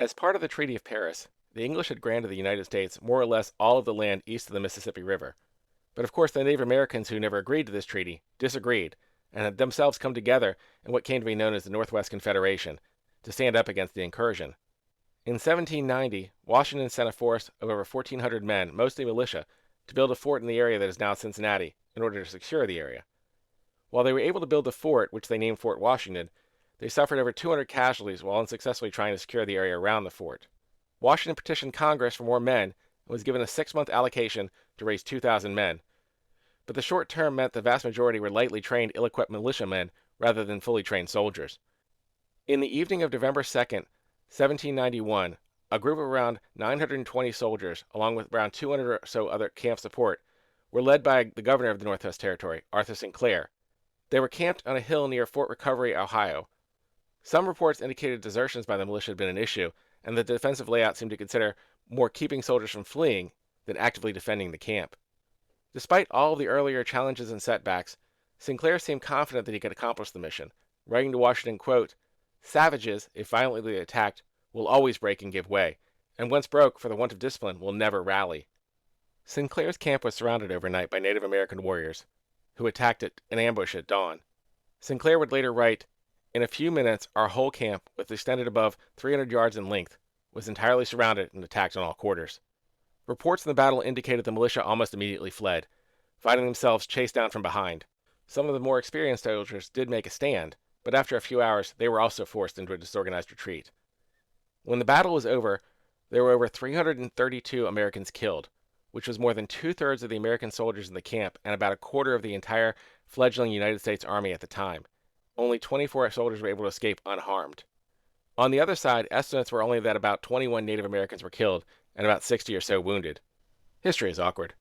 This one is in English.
As part of the Treaty of Paris, the English had granted the United States more or less all of the land east of the Mississippi River. But of course, the Native Americans who never agreed to this treaty disagreed and had themselves come together in what came to be known as the Northwest Confederation to stand up against the incursion. In 1790, Washington sent a force of over 1,400 men, mostly militia, to build a fort in the area that is now Cincinnati in order to secure the area. While they were able to build the fort, which they named Fort Washington, they suffered over 200 casualties while unsuccessfully trying to secure the area around the fort. Washington petitioned Congress for more men and was given a 6-month allocation to raise 2,000 men. But the short term meant the vast majority were lightly trained, ill-equipped militiamen rather than fully trained soldiers. In the evening of November 2nd, 1791, a group of around 920 soldiers, along with around 200 or so other camp support, were led by the governor of the Northwest Territory, Arthur Sinclair. They were camped on a hill near Fort Recovery, Ohio. Some reports indicated desertions by the militia had been an issue, and the defensive layout seemed to consider more keeping soldiers from fleeing than actively defending the camp. Despite all of the earlier challenges and setbacks, Sinclair seemed confident that he could accomplish the mission, writing to Washington, quote, "Savages, if violently attacked, will always break and give way, and once broke, for the want of discipline, will never rally." Sinclair's camp was surrounded overnight by Native American warriors, who attacked it in ambush at dawn. Sinclair would later write, "In a few minutes, our whole camp, which extended above 300 yards in length, was entirely surrounded and attacked on all quarters." Reports of the battle indicated the militia almost immediately fled, finding themselves chased down from behind. Some of the more experienced soldiers did make a stand, but after a few hours they were also forced into a disorganized retreat. When the battle was over, there were over 332 Americans killed, which was more than two-thirds of the American soldiers in the camp and about a quarter of the entire fledgling United States Army at the time. Only 24 soldiers were able to escape unharmed. On the other side, estimates were only that about 21 Native Americans were killed and about 60 or so wounded. History is awkward.